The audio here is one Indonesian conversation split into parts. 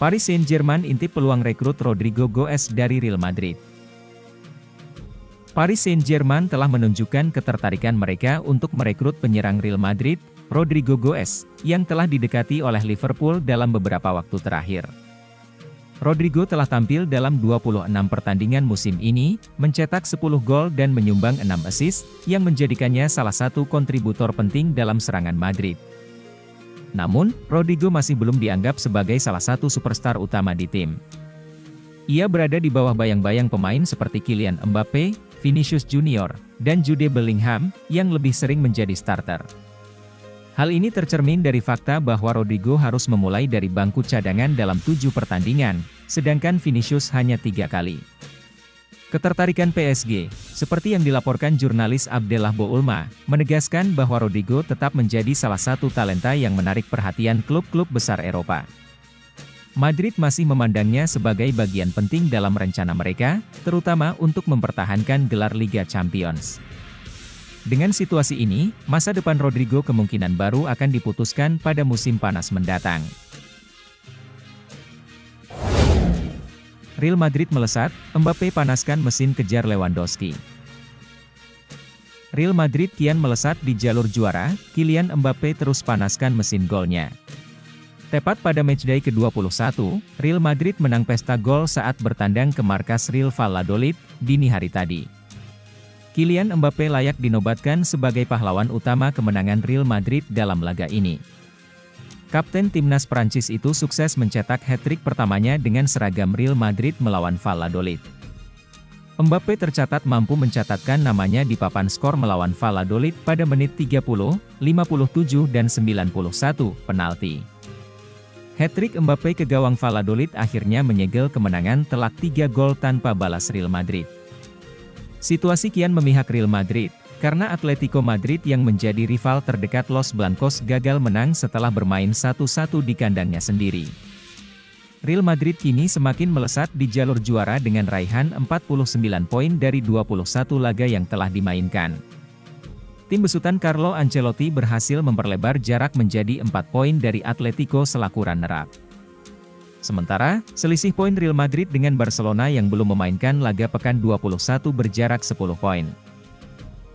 Paris Saint-Germain intip peluang rekrut Rodrigo Goes dari Real Madrid. Paris Saint-Germain telah menunjukkan ketertarikan mereka untuk merekrut penyerang Real Madrid, Rodrigo Goes, yang telah didekati oleh Liverpool dalam beberapa waktu terakhir. Rodrigo telah tampil dalam 26 pertandingan musim ini, mencetak 10 gol dan menyumbang 6 assist, yang menjadikannya salah satu kontributor penting dalam serangan Madrid. Namun, Rodrigo masih belum dianggap sebagai salah satu superstar utama di tim. Ia berada di bawah bayang-bayang pemain seperti Kylian Mbappe, Vinicius Junior, dan Jude Bellingham, yang lebih sering menjadi starter. Hal ini tercermin dari fakta bahwa Rodrigo harus memulai dari bangku cadangan dalam 7 pertandingan, sedangkan Vinicius hanya 3 kali. Ketertarikan PSG, seperti yang dilaporkan jurnalis Abdellah Boulma, menegaskan bahwa Rodrigo tetap menjadi salah satu talenta yang menarik perhatian klub-klub besar Eropa. Madrid masih memandangnya sebagai bagian penting dalam rencana mereka, terutama untuk mempertahankan gelar Liga Champions. Dengan situasi ini, masa depan Rodrigo kemungkinan baru akan diputuskan pada musim panas mendatang. Real Madrid melesat, Mbappe panaskan mesin kejar Lewandowski. Real Madrid kian melesat di jalur juara, Kylian Mbappe terus panaskan mesin golnya. Tepat pada matchday ke-21, Real Madrid menang pesta gol saat bertandang ke markas Real Valladolid, dini hari tadi. Kylian Mbappe layak dinobatkan sebagai pahlawan utama kemenangan Real Madrid dalam laga ini. Kapten timnas Prancis itu sukses mencetak hat-trick pertamanya dengan seragam Real Madrid melawan Valladolid. Mbappe tercatat mampu mencatatkan namanya di papan skor melawan Valladolid pada menit 30, 57 dan 91 penalti. Hat-trick Mbappe ke gawang Valladolid akhirnya menyegel kemenangan telak 3 gol tanpa balas Real Madrid. Situasi kian memihak Real Madrid, karena Atletico Madrid yang menjadi rival terdekat Los Blancos gagal menang setelah bermain 1-1 di kandangnya sendiri. Real Madrid kini semakin melesat di jalur juara dengan raihan 49 poin dari 21 laga yang telah dimainkan. Tim besutan Carlo Ancelotti berhasil memperlebar jarak menjadi 4 poin dari Atletico selaku runner-up. Sementara, selisih poin Real Madrid dengan Barcelona yang belum memainkan laga pekan 21 berjarak 10 poin.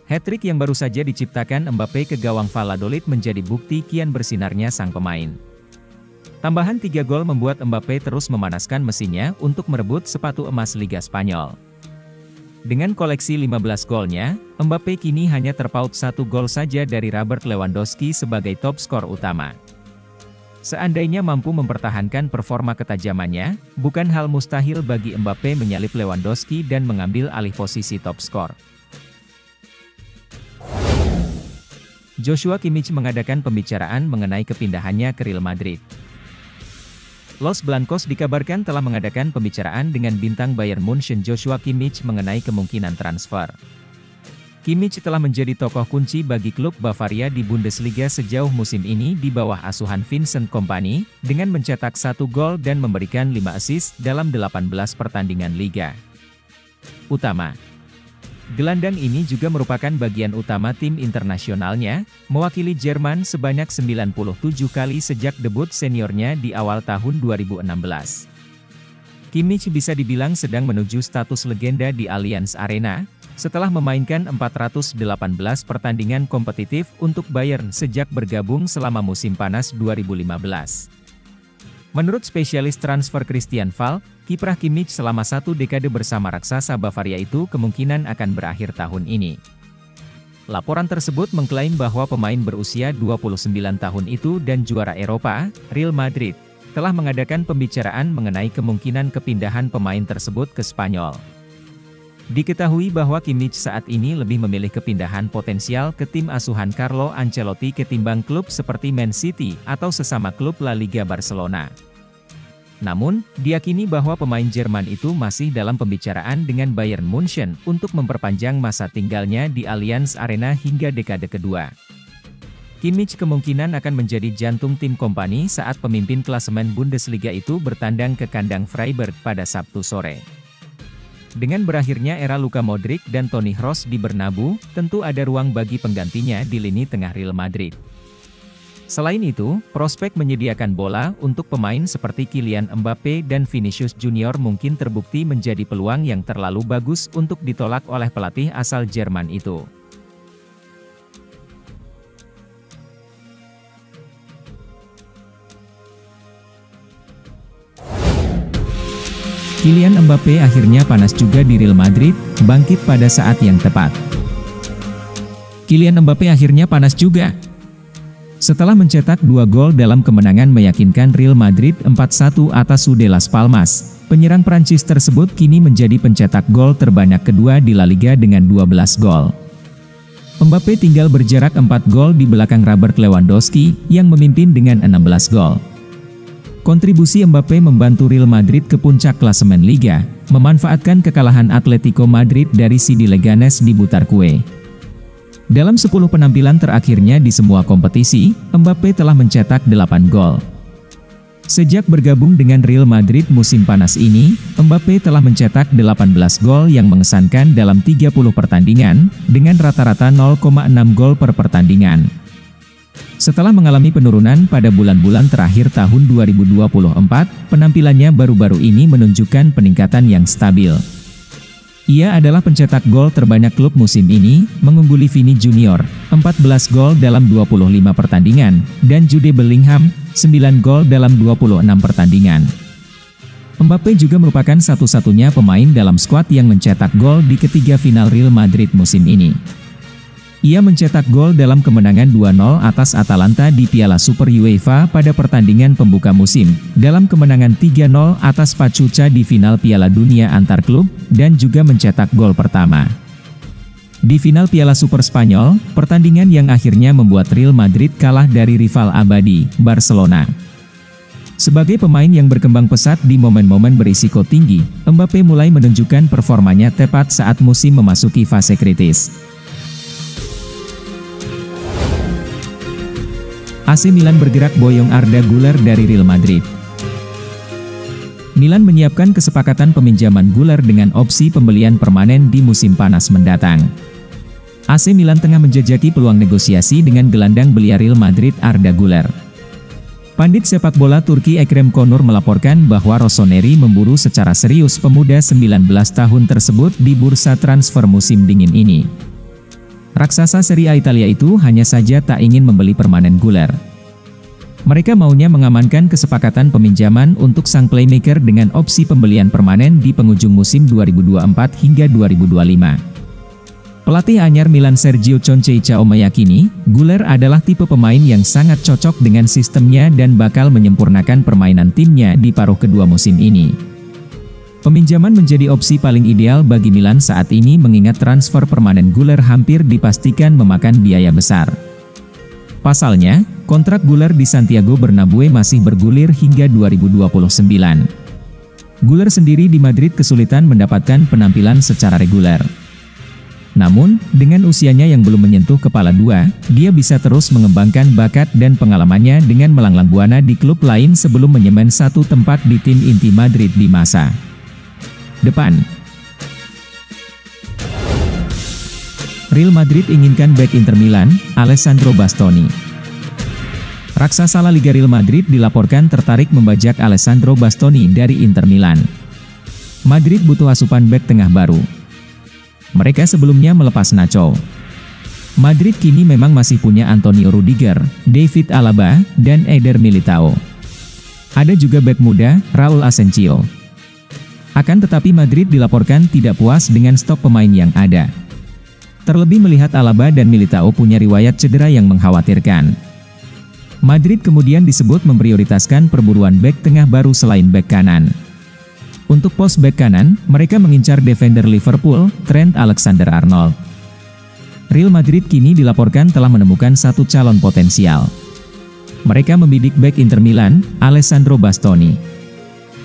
Hat-trick yang baru saja diciptakan Mbappe ke gawang Valladolid menjadi bukti kian bersinarnya sang pemain. Tambahan 3 gol membuat Mbappe terus memanaskan mesinnya untuk merebut sepatu emas Liga Spanyol. Dengan koleksi 15 golnya, Mbappe kini hanya terpaut 1 gol saja dari Robert Lewandowski sebagai top skor utama. Seandainya mampu mempertahankan performa ketajamannya, bukan hal mustahil bagi Mbappe menyalip Lewandowski dan mengambil alih posisi top skor. Joshua Kimmich mengadakan pembicaraan mengenai kepindahannya ke Real Madrid. Los Blancos dikabarkan telah mengadakan pembicaraan dengan bintang Bayern Munchen Joshua Kimmich mengenai kemungkinan transfer. Kimmich telah menjadi tokoh kunci bagi klub Bavaria di Bundesliga sejauh musim ini di bawah asuhan Vincent Kompany, dengan mencetak 1 gol dan memberikan 5 assist dalam 18 pertandingan liga utama. Gelandang ini juga merupakan bagian utama tim internasionalnya, mewakili Jerman sebanyak 97 kali sejak debut seniornya di awal tahun 2016. Kimmich bisa dibilang sedang menuju status legenda di Allianz Arena, setelah memainkan 418 pertandingan kompetitif untuk Bayern sejak bergabung selama musim panas 2015. Menurut spesialis transfer Christian Falk, kiprah Kimmich selama 1 dekade bersama raksasa Bavaria itu kemungkinan akan berakhir tahun ini. Laporan tersebut mengklaim bahwa pemain berusia 29 tahun itu dan juara Eropa, Real Madrid, telah mengadakan pembicaraan mengenai kemungkinan kepindahan pemain tersebut ke Spanyol. Diketahui bahwa Kimmich saat ini lebih memilih kepindahan potensial ke tim asuhan Carlo Ancelotti ketimbang klub seperti Man City atau sesama klub La Liga Barcelona. Namun, diyakini bahwa pemain Jerman itu masih dalam pembicaraan dengan Bayern Munchen untuk memperpanjang masa tinggalnya di Allianz Arena hingga dekade kedua. Kimmich kemungkinan akan menjadi jantung tim Kompany saat pemimpin klasemen Bundesliga itu bertandang ke kandang Freiburg pada Sabtu sore. Dengan berakhirnya era Luka Modric dan Toni Kroos di Bernabeu, tentu ada ruang bagi penggantinya di lini tengah Real Madrid. Selain itu, prospek menyediakan bola untuk pemain seperti Kylian Mbappe dan Vinicius Junior mungkin terbukti menjadi peluang yang terlalu bagus untuk ditolak oleh pelatih asal Jerman itu. Kylian Mbappe akhirnya panas juga di Real Madrid, bangkit pada saat yang tepat. Kylian Mbappe akhirnya panas juga. Setelah mencetak 2 gol dalam kemenangan meyakinkan Real Madrid 4-1 atas UD Las Palmas, penyerang Prancis tersebut kini menjadi pencetak gol terbanyak kedua di La Liga dengan 12 gol. Mbappe tinggal berjarak 4 gol di belakang Robert Lewandowski yang memimpin dengan 16 gol. Kontribusi Mbappe membantu Real Madrid ke puncak klasemen Liga, memanfaatkan kekalahan Atletico Madrid dari CD Leganes di Butarque. Dalam 10 penampilan terakhirnya di semua kompetisi, Mbappe telah mencetak 8 gol. Sejak bergabung dengan Real Madrid musim panas ini, Mbappe telah mencetak 18 gol yang mengesankan dalam 30 pertandingan, dengan rata-rata 0,6 gol per pertandingan. Setelah mengalami penurunan pada bulan-bulan terakhir tahun 2024, penampilannya baru-baru ini menunjukkan peningkatan yang stabil. Ia adalah pencetak gol terbanyak klub musim ini, mengungguli Vini Junior, 14 gol dalam 25 pertandingan, dan Jude Bellingham, 9 gol dalam 26 pertandingan. Mbappe juga merupakan satu-satunya pemain dalam skuad yang mencetak gol di ketiga final Real Madrid musim ini. Ia mencetak gol dalam kemenangan 2-0 atas Atalanta di Piala Super UEFA pada pertandingan pembuka musim, dalam kemenangan 3-0 atas Pachuca di final Piala Dunia antar klub, dan juga mencetak gol pertama di final Piala Super Spanyol, pertandingan yang akhirnya membuat Real Madrid kalah dari rival abadi, Barcelona. Sebagai pemain yang berkembang pesat di momen-momen berisiko tinggi, Mbappe mulai menunjukkan performanya tepat saat musim memasuki fase kritis. AC Milan bergerak boyong Arda Güler dari Real Madrid. Milan menyiapkan kesepakatan peminjaman Güler dengan opsi pembelian permanen di musim panas mendatang. AC Milan tengah menjajaki peluang negosiasi dengan gelandang belia Real Madrid Arda Güler. Pandit sepak bola Turki Ekrem Konur melaporkan bahwa Rossoneri memburu secara serius pemuda 19 tahun tersebut di bursa transfer musim dingin ini. Raksasa Serie A Italia itu hanya saja tak ingin membeli permanen Güler. Mereka maunya mengamankan kesepakatan peminjaman untuk sang playmaker dengan opsi pembelian permanen di penghujung musim 2024 hingga 2025. Pelatih anyar Milan Sergio Conceição meyakini, Güler adalah tipe pemain yang sangat cocok dengan sistemnya dan bakal menyempurnakan permainan timnya di paruh kedua musim ini. Peminjaman menjadi opsi paling ideal bagi Milan saat ini mengingat transfer permanen Güler hampir dipastikan memakan biaya besar. Pasalnya, kontrak Güler di Santiago Bernabeu masih bergulir hingga 2029. Güler sendiri di Madrid kesulitan mendapatkan penampilan secara reguler. Namun, dengan usianya yang belum menyentuh kepala dua, dia bisa terus mengembangkan bakat dan pengalamannya dengan melanglang buana di klub lain sebelum menyemen satu tempat di tim inti Madrid di masa depan. Real Madrid inginkan bek Inter Milan, Alessandro Bastoni. Raksasa La Liga Real Madrid dilaporkan tertarik membajak Alessandro Bastoni dari Inter Milan. Madrid butuh asupan bek tengah baru. Mereka sebelumnya melepas Nacho. Madrid kini memang masih punya Antonio Rudiger, David Alaba, dan Eder Militao. Ada juga bek muda, Raul Asensio. Akan tetapi Madrid dilaporkan tidak puas dengan stok pemain yang ada. Terlebih melihat Alaba dan Militao punya riwayat cedera yang mengkhawatirkan. Madrid kemudian disebut memprioritaskan perburuan bek tengah baru selain bek kanan. Untuk pos bek kanan, mereka mengincar defender Liverpool, Trent Alexander-Arnold. Real Madrid kini dilaporkan telah menemukan satu calon potensial. Mereka membidik bek Inter Milan, Alessandro Bastoni.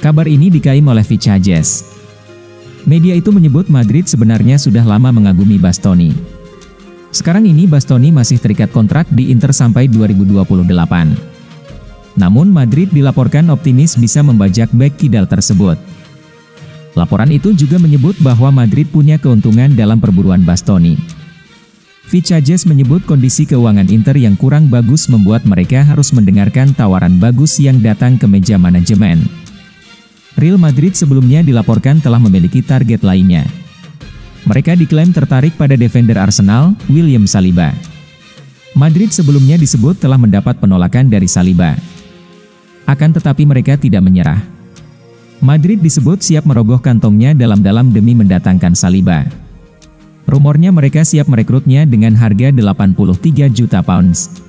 Kabar ini dikaim oleh Vichajes. Media itu menyebut Madrid sebenarnya sudah lama mengagumi Bastoni. Sekarang ini Bastoni masih terikat kontrak di Inter sampai 2028. Namun Madrid dilaporkan optimis bisa membajak bek kidal tersebut. Laporan itu juga menyebut bahwa Madrid punya keuntungan dalam perburuan Bastoni. Vicajes menyebut kondisi keuangan Inter yang kurang bagus membuat mereka harus mendengarkan tawaran bagus yang datang ke meja manajemen. Real Madrid sebelumnya dilaporkan telah memiliki target lainnya. Mereka diklaim tertarik pada defender Arsenal, William Saliba. Madrid sebelumnya disebut telah mendapat penolakan dari Saliba. Akan tetapi mereka tidak menyerah. Madrid disebut siap merogoh kantongnya dalam-dalam demi mendatangkan Saliba. Rumornya mereka siap merekrutnya dengan harga 83 juta pounds.